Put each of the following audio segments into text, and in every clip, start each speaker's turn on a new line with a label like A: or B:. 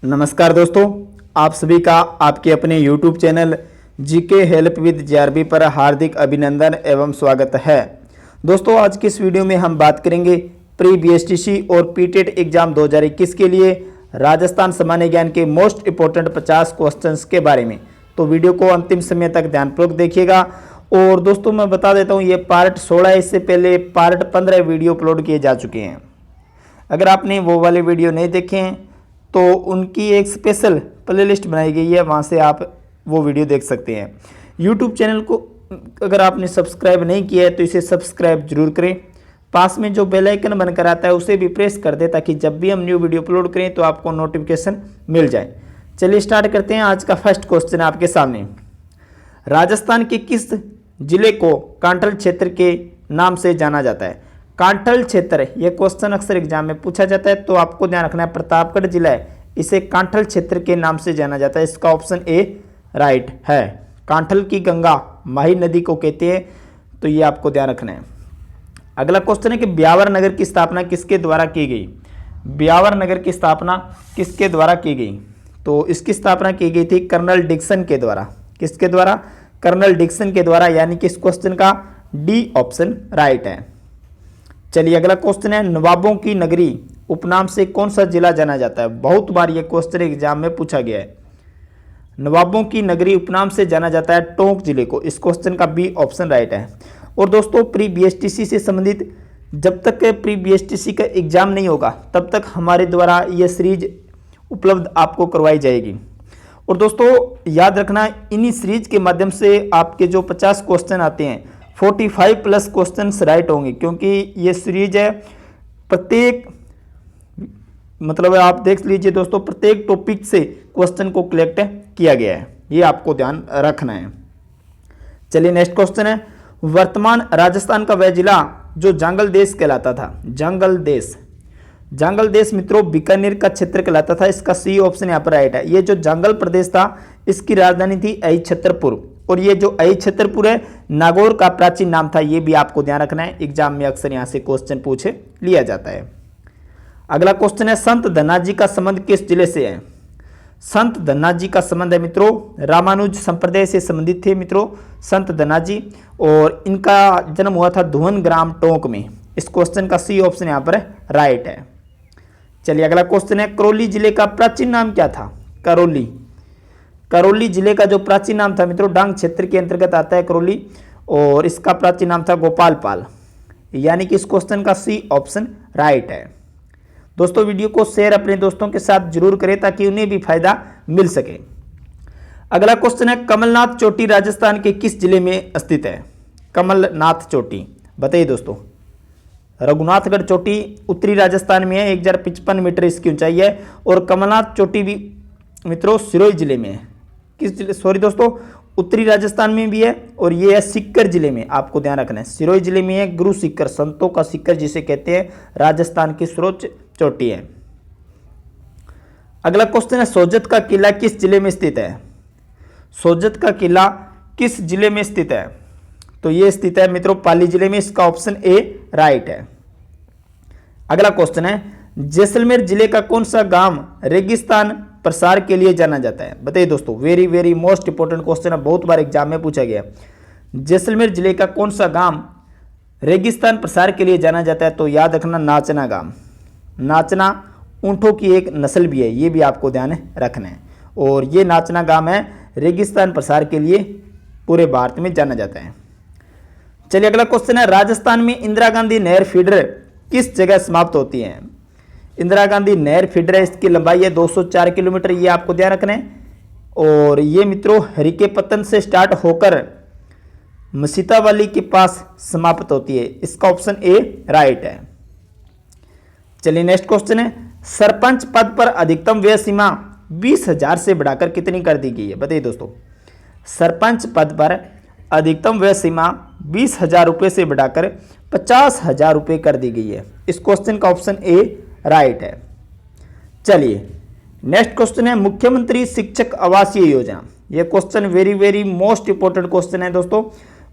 A: नमस्कार दोस्तों, आप सभी का आपके अपने YouTube channel GK help with जेआरबी पर हार्दिक अभिनंदन एवं स्वागत है। दोस्तों, आज की इस वीडियो में हम बात करेंगे प्री बीएसटीसी और पीटेट एग्जाम 2021 के लिए राजस्थान सामान्य ज्ञान के मोस्ट इंपॉर्टेंट 50 क्वेश्चंस के बारे में। तो वीडियो को अंतिम समय तक ध्यानपूर्वक देखिएगा। और दोस्तों, मैं बता देता हूँ, ये पार्ट 16 है। इससे पहले पार्ट 15 वीडियो अपलोड किए जा चुके हैं। अगर आपने वो वाले वीडियो नहीं देखे हैं तो उनकी एक स्पेशल प्लेलिस्ट बनाई गई है, वहाँ से आप वो वीडियो देख सकते हैं। यूट्यूब चैनल को अगर आपने सब्सक्राइब नहीं किया है तो इसे सब्सक्राइब जरूर करें। पास में जो बेल आइकन बनकर आता है उसे भी प्रेस कर दें, ताकि जब भी हम न्यू वीडियो अपलोड करें तो आपको नोटिफिकेशन मिल जाए। चलिए स्टार्ट करते हैं। आज का फर्स्ट क्वेश्चन है आपके सामने। राजस्थान के किस जिले को कांठल क्षेत्र के नाम से जाना जाता है? कांठल क्षेत्र, यह क्वेश्चन अक्सर एग्जाम में पूछा जाता है, तो आपको ध्यान रखना है प्रतापगढ़ जिला है, इसे कांठल क्षेत्र के नाम से जाना जाता है। इसका ऑप्शन ए राइट है। कांठल की गंगा माही नदी को कहते हैं, तो ये आपको ध्यान रखना है। अगला क्वेश्चन है कि ब्यावर नगर की स्थापना किसके द्वारा की गई? ब्यावर नगर की स्थापना किसके द्वारा की गई? तो इसकी स्थापना की गई थी कर्नल डिक्सन के द्वारा। किसके द्वारा? कर्नल डिक्सन के द्वारा, यानी कि इस क्वेश्चन का डी ऑप्शन राइट है। चलिए अगला क्वेश्चन है, नवाबों की नगरी उपनाम से कौन सा जिला जाना जाता है? बहुत बार ये क्वेश्चन एग्जाम में पूछा गया है। नवाबों की नगरी उपनाम से जाना जाता है टोंक जिले को। इस क्वेश्चन का बी ऑप्शन राइट है। और दोस्तों, प्री बीएसटीसी से संबंधित जब तक प्री बीएसटीसी का एग्जाम नहीं होगा तब तक हमारे द्वारा यह सीरीज उपलब्ध आपको करवाई जाएगी। और दोस्तों याद रखना, इन्हीं सीरीज के माध्यम से आपके जो 50 क्वेश्चन आते हैं 45 प्लस क्वेश्चंस राइट होंगे, क्योंकि ये सीरीज है प्रत्येक, मतलब आप देख लीजिए दोस्तों, प्रत्येक टॉपिक से क्वेश्चन को कलेक्ट किया गया है। ये आपको ध्यान रखना है। चलिए नेक्स्ट क्वेश्चन है, वर्तमान राजस्थान का वह जिला जो जंगल देश कहलाता था। जंगल देश, जंगल देश मित्रों बीकानेर का क्षेत्र कहलाता था। इसका सी ऑप्शन यहाँ पर राइट है। ये जो जंगल प्रदेश था इसकी राजधानी थी अहि छतरपुर, और ये जो अहि छतरपुर है नागौर का प्राचीन नाम था। ये भी आपको ध्यान रखना है, एग्जाम में अक्सर यहाँ से क्वेश्चन पूछ लिया जाता है। अगला क्वेश्चन है, संत धन्ना जी का संबंध किस जिले से है? संत धन्ना जी का संबंध है मित्रों रामानुज संप्रदाय से संबंधित थे मित्रों संत धन्ना जी, और इनका जन्म हुआ था धुवन ग्राम टोंक में। इस क्वेश्चन का सी ऑप्शन यहाँ पर राइट है। चलिए अगला क्वेश्चन है, करौली जिले का प्राचीन नाम क्या था? करौली, करौली जिले का जो प्राचीन नाम था मित्रों, डांग क्षेत्र के अंतर्गत आता है करौली, और इसका प्राचीन नाम था गोपालपाल, यानी कि इस क्वेश्चन का सी ऑप्शन राइट है। दोस्तों वीडियो को शेयर अपने दोस्तों के साथ जरूर करें ताकि उन्हें भी फायदा मिल सके। अगला क्वेश्चन है, कमलनाथ चोटी राजस्थान के किस जिले में स्थित है? कमलनाथ चोटी, बताइए दोस्तों। रघुनाथगढ़ चोटी उत्तरी राजस्थान में है, 1055 मीटर इसकी ऊंचाई है। और कमलनाथ चोटी भी मित्रों सिरोही जिले में है। किस जिले? सॉरी दोस्तों, उत्तरी राजस्थान में भी है, और ये है सीकर जिले में। आपको ध्यान रखना है, सिरोही जिले में है। गुरु सीकर, संतों का सीकर जिसे कहते हैं, राजस्थान की सर्वोच्च चोटी है। अगला क्वेश्चन है, सोजत का किला किस जिले में स्थित है? सोजत का किला किस जिले में स्थित है? तो ये स्थित है मित्रों पाली जिले में। इसका ऑप्शन ए राइट है। अगला क्वेश्चन है, जैसलमेर जिले का कौन सा गांव रेगिस्तान प्रसार के लिए जाना जाता है? बताइए दोस्तों, very very most important question है, बहुत बार एग्जाम में पूछा गया। जैसलमेर जिले का कौन सा गांव रेगिस्तान प्रसार के लिए जाना जाता है? तो याद रखना, नाचना गांव। नाचना ऊंटों की एक नस्ल भी है, ये भी आपको ध्यान रखना है। और ये नाचना गांव है, रेगिस्तान प्रसार के लिए पूरे भारत में जाना जाता है। चलिए अगला क्वेश्चन है, राजस्थान में इंदिरा गांधी नहर फीडर किस जगह समाप्त होती है? इंदिरा गांधी नहर फीडर है, इसकी लंबाई है 204 किलोमीटर, ये आपको ध्यान रखना है। और ये मित्रों हरिकेपत्तन से स्टार्ट होकर मसीतावाली के पास समाप्त होती है। इसका ऑप्शन ए राइट है। चलिए नेक्स्ट क्वेश्चन है, सरपंच पद पर अधिकतम व्यय सीमा 20,000 से बढ़ाकर कितनी कर दी गई है? बताइए दोस्तों, सरपंच पद पर अधिकतम व्यय सीमा 20,000 रुपये से बढ़ाकर 50,000 रुपये कर दी गई है। इस क्वेश्चन का ऑप्शन ए राइट है। चलिए नेक्स्ट क्वेश्चन है, मुख्यमंत्री शिक्षक आवासीय योजना। यह question very very most important question है दोस्तों।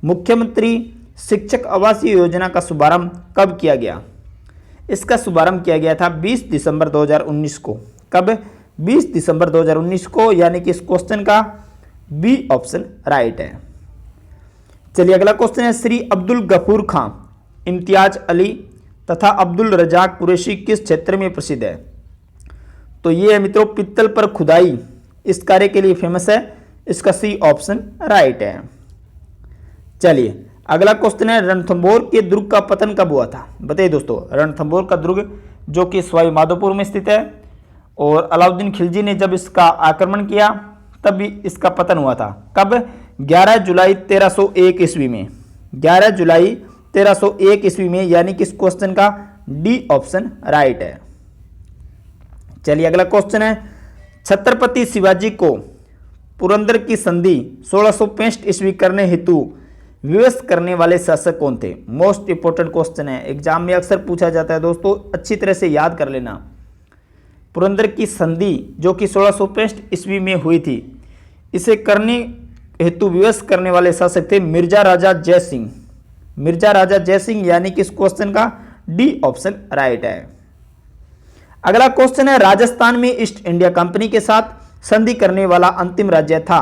A: मुख्यमंत्री शिक्षक आवासीय योजना का शुभारंभ कब किया गया? इसका शुभारंभ किया गया था 20 दिसंबर 2019 को। कब? 20 दिसंबर 2019 को, यानी कि इस क्वेश्चन का बी ऑप्शन राइट है। चलिए अगला क्वेश्चन है, श्री अब्दुल गफूर खां, इम्तियाज अली तथा अब्दुल रजाक कुरैशी किस क्षेत्र में प्रसिद्ध है? तो ये है मित्रों पित्तल पर खुदाई, इस कार्य के लिए फेमस है, इसका सी ऑप्शन राइट है। चलिए अगला क्वेश्चन है, रणथंभौर के दुर्ग का पतन कब हुआ था? बताइए दोस्तों, रणथंभौर का दुर्ग जो कि सवाई माधोपुर में स्थित है, और अलाउद्दीन खिलजी ने जब इसका आक्रमण किया तब भी इसका पतन हुआ था। कब? 11 जुलाई 1301 ईस्वी में, 11 जुलाई 1301 ईस्वी में, यानी कि इस क्वेश्चन का डी ऑप्शन राइट है। चलिए अगला क्वेश्चन है, छत्रपति शिवाजी को पुरंदर की संधि 1665 ईस्वी करने हेतु विवश करने वाले शासक कौन थे? मोस्ट इंपोर्टेंट क्वेश्चन है, एग्जाम में अक्सर पूछा जाता है दोस्तों, अच्छी तरह से याद कर लेना। पुरंदर की संधि जो कि 1665 ईस्वी में हुई थी, इसे करने हेतु विवश करने वाले शासक थे मिर्जा राजा जय सिंह, मिर्जा राजा जय सिंह, यानी कि इस क्वेश्चन का डी ऑप्शन राइट है। अगला क्वेश्चन है, राजस्थान में ईस्ट इंडिया कंपनी के साथ संधि करने वाला अंतिम राज्य था?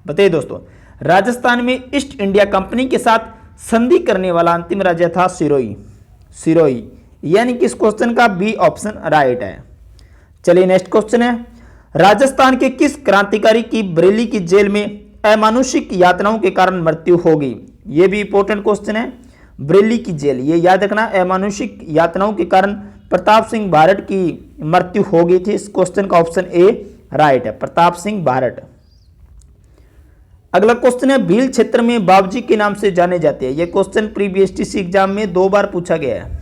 A: बताइए दोस्तों, राजस्थान में ईस्ट इंडिया कंपनी के साथ संधि करने वाला अंतिम राज्य था सिरोही, सिरोही, यानी कि इस क्वेश्चन का बी ऑप्शन राइट है। चलिए नेक्स्ट क्वेश्चन है, राजस्थान के किस क्रांतिकारी की बरेली की जेल में अमानुषिक यातनाओं के कारण मृत्यु हो गई? यह भी इंपॉर्टेंट क्वेश्चन है, बरेली की जेल, ये याद रखना, अमानुषिक यातनाओं के कारण प्रताप सिंह बारट की मृत्यु हो गई थी। इस क्वेश्चन का ऑप्शन ए राइट है, प्रताप सिंह बारट। अगला क्वेश्चन है, भील क्षेत्र में बाबूजी के नाम से जाने जाते हैं? यह क्वेश्चन प्री बीएसटीसी एग्जाम में 2 बार पूछा गया है।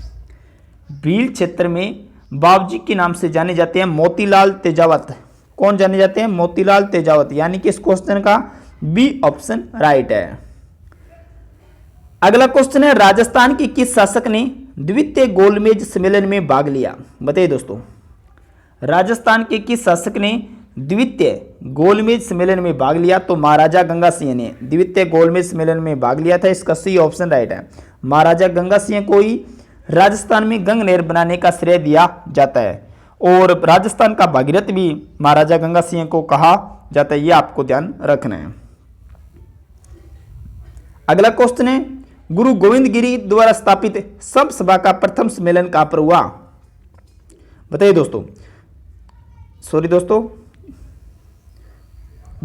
A: भील क्षेत्र में बाबूजी के नाम से जाने जाते हैं मोतीलाल तेजावत। कौन जाने जाते हैं? मोतीलाल तेजावत, यानी कि इस क्वेश्चन का बी ऑप्शन राइट है। अगला क्वेश्चन है, राजस्थान के किस शासक ने द्वितीय गोलमेज सम्मेलन में भाग लिया? बताइए दोस्तों, राजस्थान के किस शासक ने द्वितीय गोलमेज सम्मेलन में भाग लिया? तो महाराजा गंगा सिंह ने द्वितीय गोलमेज सम्मेलन में भाग लिया था, इसका सी ऑप्शन राइट है। महाराजा गंगा सिंह को ही राजस्थान में गंग नहर बनाने का श्रेय दिया जाता है, और राजस्थान का भागीरथ भी महाराजा गंगा सिंह को कहा जाता है, ये आपको ध्यान रखना है। अगला क्वेश्चन है, गुरु गोविंद गिरी द्वारा स्थापित सब सभा का प्रथम सम्मेलन कहां पर हुआ? बताइए दोस्तों, सॉरी दोस्तों,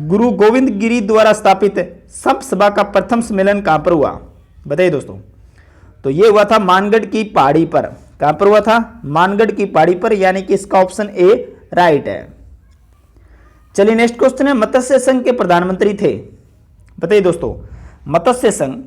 A: गुरु गोविंद गिरी द्वारा स्थापित सब सभा का प्रथम सम्मेलन कहां पर हुआ? बताइए दोस्तों, तो यह हुआ था मानगढ़ की पहाड़ी पर। कहां पर हुआ था? मानगढ़ की पहाड़ी पर, यानी कि इसका ऑप्शन ए राइट है। चलिए नेक्स्ट क्वेश्चन है, मत्स्य संघ के प्रधानमंत्री थे? बताइए दोस्तों, मत्स्य संघ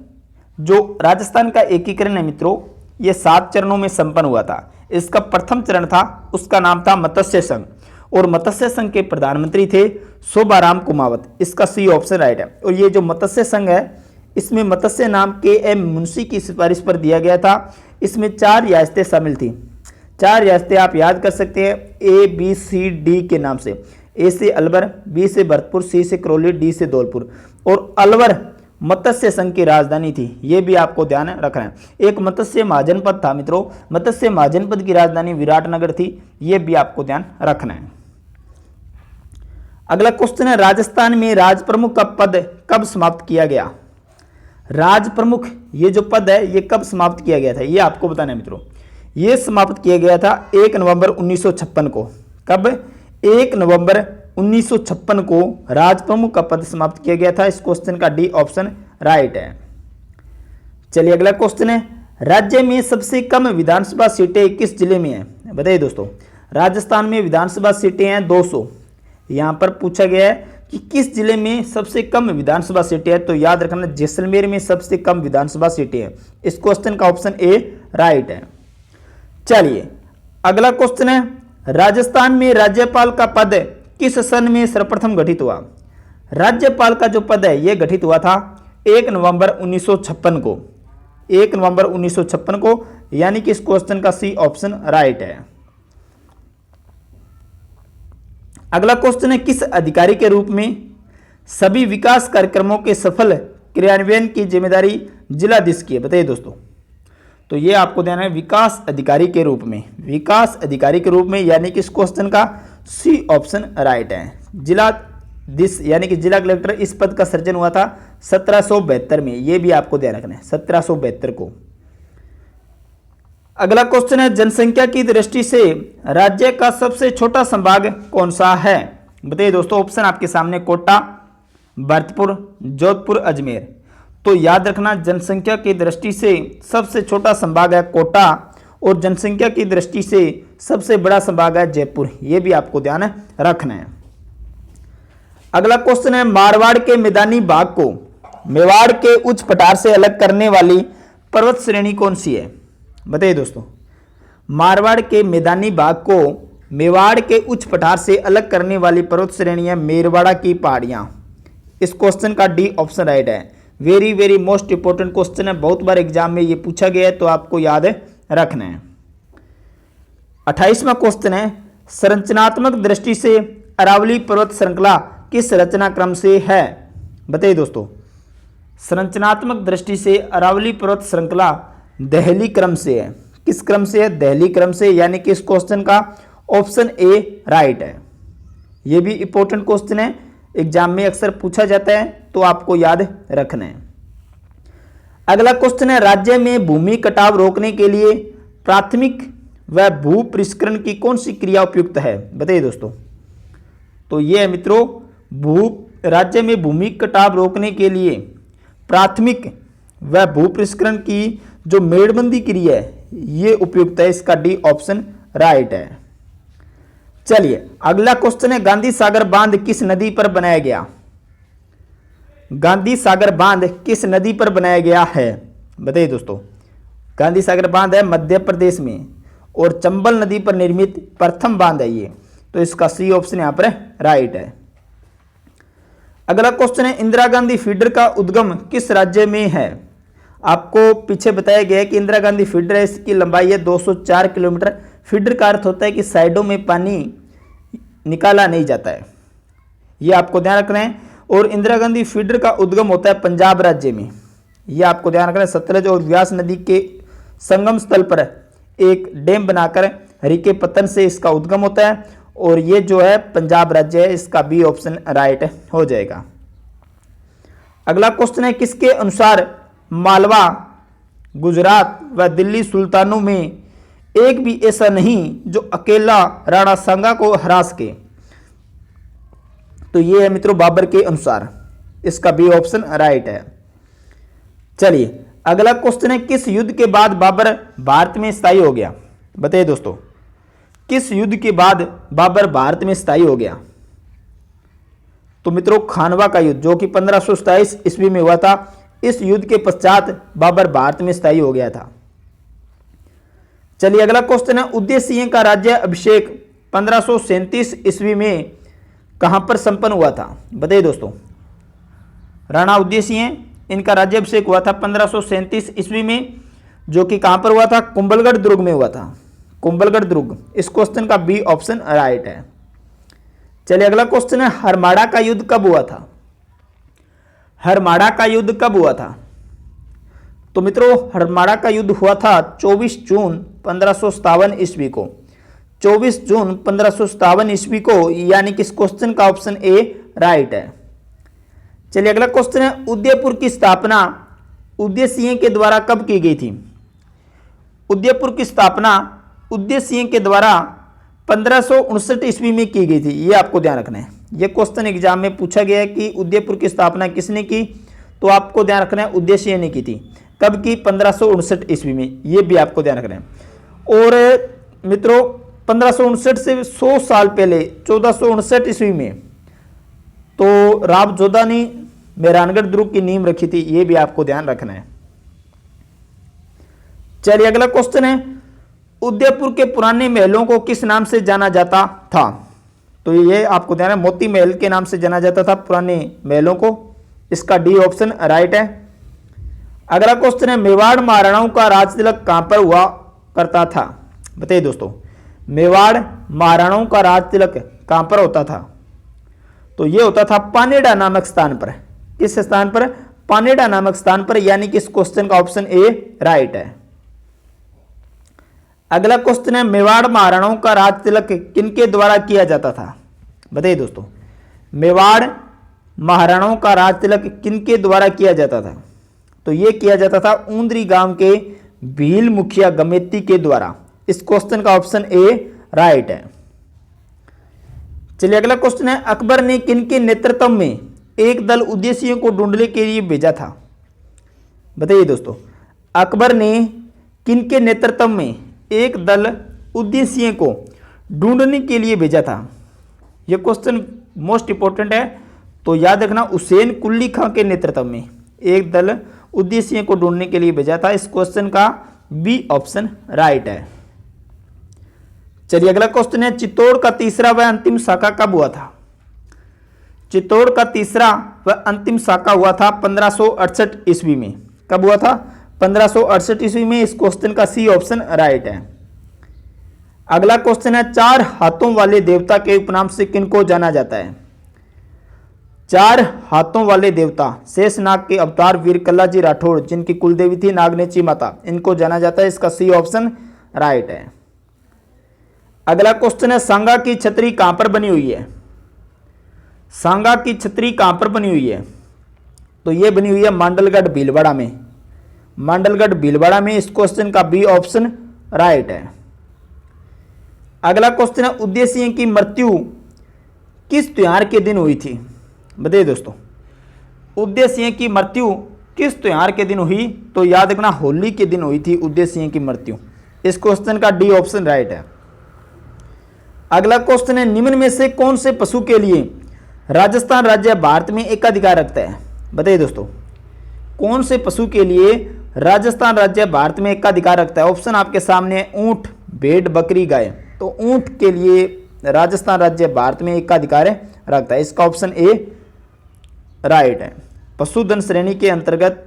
A: जो राजस्थान का एकीकरण है मित्रों, यह 7 चरणों में संपन्न हुआ था। इसका प्रथम चरण था, उसका नाम था मत्स्य संघ, और मत्स्य संघ के प्रधानमंत्री थे शोभाराम कुमावत, इसका सी ऑप्शन राइट है। और ये जो मत्स्य संघ है, इसमें मत्स्य नाम के.एम. मुंशी की सिफारिश पर दिया गया था। इसमें 4 रियासतें शामिल थी। 4 रियासतें आप याद कर सकते हैं ए बी सी डी के नाम से। ए से अलवर, बी से भरतपुर, सी से करौली, डी से धौलपुर, और अलवर मत्स्य संघ की राजधानी थी। ये भी आपको ध्यान रखना है। एक मत्स्य महाजनपद था मित्रों, मत्स्य महाजनपद की राजधानी विराटनगर थी, ये भी आपको ध्यान रखना है। अगला क्वेश्चन है, राजस्थान में राज प्रमुख का पद कब समाप्त किया गया? राज प्रमुख ये जो पद है, ये कब समाप्त किया गया था, ये आपको बताना है मित्रों। ये समाप्त किया गया था 1 नवंबर 1956 को। कब? 1 नवंबर 1956 को राज प्रमुख का पद समाप्त किया गया था। इस क्वेश्चन का डी ऑप्शन राइट है। चलिए अगला क्वेश्चन है, राज्य में सबसे कम विधानसभा सीटें किस जिले में है? बताइए दोस्तों, राजस्थान में विधानसभा सीटें हैं 200। यहां पर पूछा गया है कि किस जिले में सबसे कम विधानसभा सीटें हैं, तो याद रखना जैसलमेर में सबसे कम विधानसभा सीटें हैं। इस क्वेश्चन का ऑप्शन ए राइट है। चलिए अगला क्वेश्चन है, राजस्थान में राज्यपाल का पद किस सन में सर्वप्रथम गठित हुआ? राज्यपाल का जो पद है यह गठित हुआ था 1 नवंबर 1956 को। 1 नवंबर 1956 को, यानी कि इस क्वेश्चन का सी ऑप्शन राइट है। अगला क्वेश्चन है, किस अधिकारी के रूप में सभी विकास कार्यक्रमों के सफल क्रियान्वयन की जिम्मेदारी जिलाधीश की है? बताइए दोस्तों, तो ये आपको देना है विकास अधिकारी के रूप में। विकास अधिकारी के रूप में, यानी कि इस क्वेश्चन का सी ऑप्शन राइट है। जिला दिस यानी कि जिला कलेक्टर इस पद का सृजन हुआ था 1772 में, ये भी आपको ध्यान रखना है 1772 को। अगला क्वेश्चन है जनसंख्या की दृष्टि से राज्य का सबसे छोटा संभाग कौन सा है? बताइए दोस्तों, ऑप्शन आपके सामने कोटा, भरतपुर, जोधपुर, अजमेर। तो याद रखना जनसंख्या की दृष्टि से सबसे छोटा संभाग है कोटा और जनसंख्या की दृष्टि से सबसे बड़ा संभाग है जयपुर, ये भी आपको ध्यान रखना है। अगला क्वेश्चन है मारवाड़ के मैदानी भाग को मेवाड़ के उच्च पठार से अलग करने वाली पर्वत श्रेणी कौन सी है? बताइए दोस्तों, मारवाड़ के मैदानी भाग को मेवाड़ के उच्च पठार से अलग करने वाली पर्वत श्रेणी है मेरवाड़ा की पहाड़ियां। इस क्वेश्चन का डी ऑप्शन राइट है। Very very most important question है, बहुत बार एग्जाम में ये पूछा गया है, तो आपको याद रखना है। 28वां क्वेश्चन है संरचनात्मक दृष्टि से अरावली पर्वत श्रृंखला किस रचना क्रम से है? बताइए दोस्तों, संरचनात्मक दृष्टि से अरावली पर्वत श्रृंखला दहली क्रम से है। किस क्रम से है? दहली क्रम से, यानी कि इस क्वेश्चन का ऑप्शन ए राइट है। यह भी इंपॉर्टेंट क्वेश्चन है, एग्जाम में अक्सर पूछा जाता है, तो आपको याद रखना है। अगला क्वेश्चन है राज्य में भूमि कटाव रोकने के लिए प्राथमिक व भू परिष्करण की कौन सी क्रिया उपयुक्त है? बताइए दोस्तों, तो यह है मित्रों राज्य में भूमि कटाव रोकने के लिए प्राथमिक व भू परिष्करण की जो मेड़बंदी क्रिया है ये उपयुक्त है। इसका डी ऑप्शन राइट है। चलिए अगला क्वेश्चन है गांधी सागर बांध किस नदी पर बनाया गया? गांधी सागर बांध किस नदी पर बनाया गया है? बताइए दोस्तों, गांधी सागर बांध है मध्य प्रदेश में और चंबल नदी पर निर्मित प्रथम बांध है ये, तो इसका सी ऑप्शन यहां पर राइट है। अगला क्वेश्चन है इंदिरा गांधी फीडर का उद्गम किस राज्य में है? आपको पीछे बताया गया है कि इंदिरा गांधी फीडर है, इसकी लंबाई है 204 किलोमीटर। फीडर का अर्थ होता है कि साइडों में पानी निकाला नहीं जाता है, ये आपको ध्यान रखना है। और इंदिरा गांधी फीडर का उद्गम होता है पंजाब राज्य में, ये आपको ध्यान रखना है। सतलज और व्यास नदी के संगम स्थल पर एक डैम बनाकर हरिके पत्तन से इसका उद्गम होता है और ये जो है पंजाब राज्य है, इसका बी ऑप्शन राइट हो जाएगा। अगला क्वेश्चन है किसके अनुसार मालवा, गुजरात व दिल्ली सुल्तानों में एक भी ऐसा नहीं जो अकेला राणा सांगा को हरा सके? तो ये है मित्रों बाबर के अनुसार, इसका बी ऑप्शन राइट है। चलिए अगला क्वेश्चन है किस युद्ध के बाद बाबर भारत में स्थायी हो गया? बताइए दोस्तों, किस युद्ध के बाद बाबर भारत में स्थायी हो गया? तो मित्रों खानवा का युद्ध जो कि 1527 ईस्वी में हुआ था, इस युद्ध के पश्चात बाबर भारत में स्थायी हो गया था। चलिए अगला क्वेश्चन है उदय सिंह का राज्य अभिषेक 1537 ईस्वी में कहां पर संपन्न हुआ था? बताइए दोस्तों, राणा उदय सिंह इनका राज्याभिषेक हुआ था 1537 ईस्वी में, जो कि कहां पर हुआ था? कुंभलगढ़ दुर्ग में हुआ था, कुंभलगढ़ दुर्ग। इस क्वेश्चन का बी ऑप्शन राइट है। चलिए अगला क्वेश्चन है हरमाड़ा का युद्ध कब हुआ था? हरमाड़ा का युद्ध कब हुआ था? तो मित्रों हरमाड़ा का युद्ध हुआ था 24 जून 1557 ईस्वी को, 24 जून 1557 ईस्वी को, यानी कि इस क्वेश्चन का ऑप्शन ए राइट है। चलिए अगला क्वेश्चन है उदयपुर की स्थापना उदय सिंह के द्वारा कब की गई थी? उदयपुर की स्थापना उदय सिंह के द्वारा 1559 ईस्वी में की गई थी, ये आपको ध्यान रखना है। ये क्वेश्चन एग्जाम में पूछा गया है कि उदयपुर की स्थापना किसने की, तो आपको ध्यान रखना है उदय सिंह ने की थी। कब की? 1559 ईस्वी में, ये भी आपको ध्यान रखना है। और मित्रों 1559 से 100 साल पहले 1459 ईस्वी में तो राव जोधा ने मेहरानगढ़ दुर्ग की नींव रखी थी, ये भी आपको ध्यान रखना है। चलिए अगला क्वेश्चन है उदयपुर के पुराने महलों को किस नाम से जाना जाता था? तो ये आपको ध्यान है मोती महल के नाम से जाना जाता था पुराने महलों को, इसका डी ऑप्शन राइट है। अगला क्वेश्चन है मेवाड़ महाराणाओं का राज तिलक कहां पर हुआ करता था? बताइए दोस्तों, मेवाड़ महाराणाओं का राज तिलक कहां पर होता था? तो ये होता था पानेड़ा नामक स्थान पर। किस स्थान पर? पानेड़ा नामक स्थान पर, यानी कि इस क्वेश्चन का ऑप्शन ए राइट है। अगला क्वेश्चन है, मेवाड़ महाराणाओं का राज तिलक किनके द्वारा किया जाता था? बताइए दोस्तों, मेवाड़ महाराणाओं का राज तिलक किनके द्वारा किया जाता था? तो यह किया जाता था ऊंदरी गांव के भील मुखिया गमेती के द्वारा। इस क्वेश्चन का ऑप्शन ए राइट है। चलिए अगला क्वेश्चन है, अकबर ने किनके नेतृत्व में एक दल उद्देश्यों को ढूंढने के लिए भेजा था? बताइए दोस्तों, अकबर ने किनके नेतृत्व में एक दल उद्देश्यों को ढूंढने के लिए भेजा था? यह क्वेश्चन मोस्ट इंपॉर्टेंट है, तो याद रखना, हुसैन कुली खां के नेतृत्व में एक दल उद्देश्यों को ढूंढने के लिए भेजा था। इस क्वेश्चन का बी ऑप्शन राइट है। चलिए अगला क्वेश्चन है, चित्तौड़ का तीसरा व अंतिम शाखा कब हुआ था? चित्तौड़ का तीसरा व अंतिम शाखा हुआ था 1568 ईस्वी में। कब हुआ था? 1568 ईस्वी में। इस क्वेश्चन का सी ऑप्शन राइट है। अगला क्वेश्चन है, चार हाथों वाले देवता के उपनाम से किनको जाना जाता है? चार हाथों वाले देवता शेषनाग के अवतार वीर कल्लाजी राठौड़, जिनकी कुलदेवी थी नागनेची माता, इनको जाना जाता है। इसका सी ऑप्शन राइट है। अगला क्वेश्चन है, सांगा की छतरी कहां पर बनी हुई है? सांगा की छतरी कहां पर बनी हुई है? तो यह बनी हुई है मांडलगढ़ भीलवाड़ा में। मांडलगढ़ भीलवाड़ा में। इस क्वेश्चन का बी ऑप्शन राइट है। अगला क्वेश्चन है, उद्देश्य की मृत्यु किस त्योहार के दिन हुई थी? बताइए दोस्तों, उद्देश्य की मृत्यु किस त्योहार के दिन हुई? तो याद रखना, होली के दिन हुई थी उद्देश्य की मृत्यु। इस क्वेश्चन का डी ऑप्शन राइट है। अगला क्वेश्चन है, निम्न में से कौन से पशु के लिए राजस्थान राज्य भारत में एकाधिकार रखता है? बताइए दोस्तों, कौन से पशु के लिए राजस्थान राज्य भारत में एकाधिकार रखता है? ऑप्शन आपके सामने है, ऊंट, भेड़, बकरी, गाय। तो ऊंट के लिए राजस्थान राज्य भारत में एकाधिकार रखता है। इसका ऑप्शन ए राइट है। पशुधन श्रेणी के अंतर्गत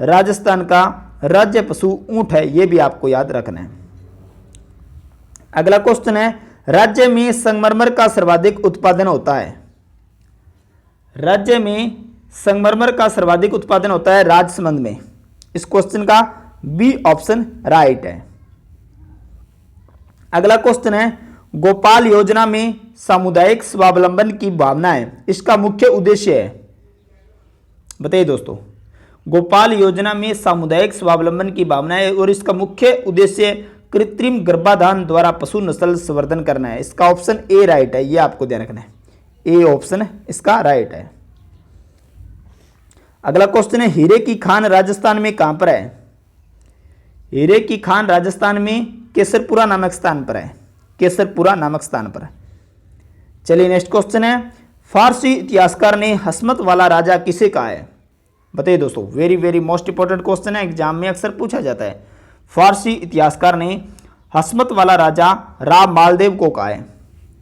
A: राजस्थान का राज्य पशु ऊंट है, यह भी आपको याद रखना है। अगला क्वेश्चन है, राज्य में संगमरमर का सर्वाधिक उत्पादन होता है? राज्य में संगमरमर का सर्वाधिक उत्पादन होता है राजसमंद में। इस क्वेश्चन का बी ऑप्शन राइट है। अगला क्वेश्चन है, गोपाल योजना में सामुदायिक स्वावलंबन की भावना है, इसका मुख्य उद्देश्य है? बताइए दोस्तों, गोपाल योजना में सामुदायिक स्वावलंबन की भावना है और इसका मुख्य उद्देश्य कृत्रिम गर्भाधान द्वारा पशु नस्ल संवर्धन करना है। इसका ऑप्शन ए राइट है। यह आपको ध्यान रखना है, ए ऑप्शन इसका राइट है। अगला क्वेश्चन है, हीरे की खान राजस्थान में कहां पर है? हीरे की खान राजस्थान में केसरपुरा नामक स्थान पर है। केसरपुरा नामक स्थान पर। चलिए नेक्स्ट क्वेश्चन है, फारसी इतिहासकार ने हसमत वाला राजा किसे कहा है? बताइए दोस्तों, very very most important question है, एग्जाम में अक्सर पूछा जाता है। फारसी इतिहासकार ने हसमत वाला राजा राम मालदेव को कहा है।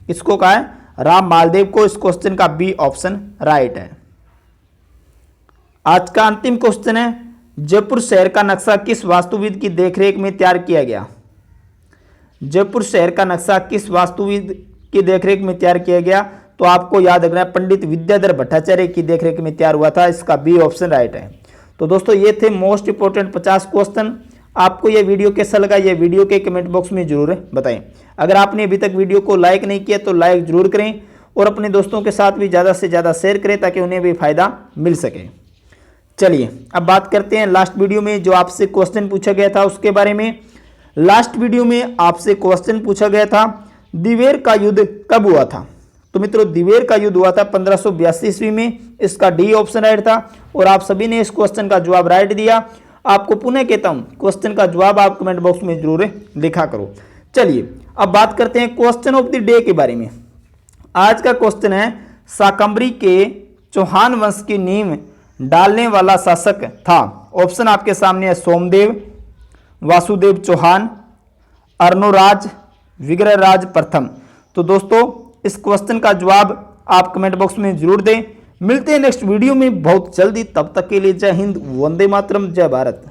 A: किसको कहा है? राम मालदेव को। इस क्वेश्चन का बी ऑप्शन राइट है। आज का अंतिम क्वेश्चन है, जयपुर शहर का नक्शा किस वास्तुविद की देखरेख में तैयार किया गया? जयपुर शहर का नक्शा किस वास्तुविद की देखरेख में तैयार किया गया? तो आपको याद रखना है, पंडित विद्याधर भट्टाचार्य की देखरेख में तैयार हुआ था। इसका बी ऑप्शन राइट है। तो दोस्तों, ये थे मोस्ट इंपोर्टेंट 50 क्वेश्चन। आपको ये वीडियो कैसा लगा, ये वीडियो के कमेंट बॉक्स में जरूर बताएं। अगर आपने अभी तक वीडियो को लाइक नहीं किया तो लाइक जरूर करें और अपने दोस्तों के साथ भी ज़्यादा से ज़्यादा शेयर करें ताकि उन्हें भी फायदा मिल सके। चलिए अब बात करते हैं लास्ट वीडियो में जो आपसे क्वेश्चन पूछा गया था उसके बारे में। लास्ट वीडियो में आपसे क्वेश्चन पूछा गया था, दिवेर का युद्ध कब हुआ था? तो मित्रों, दिवेर का युद्ध हुआ था 1582 ईस्वी में। इसका डी ऑप्शन राइट था और आप सभी ने इस क्वेश्चन का जवाब राइट दिया। आपको पुनः कहता हूं, क्वेश्चन का जवाब आप कमेंट बॉक्स में जरूर लिखा करो। चलिए अब बात करते हैं क्वेश्चन ऑफ द डे के बारे में। आज का क्वेश्चन है, शाकंभरी के चौहान वंश की नींव डालने वाला शासक था? ऑप्शन आपके सामने है, सोमदेव, वासुदेव चौहान, अर्णोराज, विग्रहराज प्रथम। तो दोस्तों, इस क्वेश्चन का जवाब आप कमेंट बॉक्स में जरूर दें। मिलते हैं नेक्स्ट वीडियो में बहुत जल्दी। तब तक के लिए जय हिंद, वंदे मातरम, जय भारत।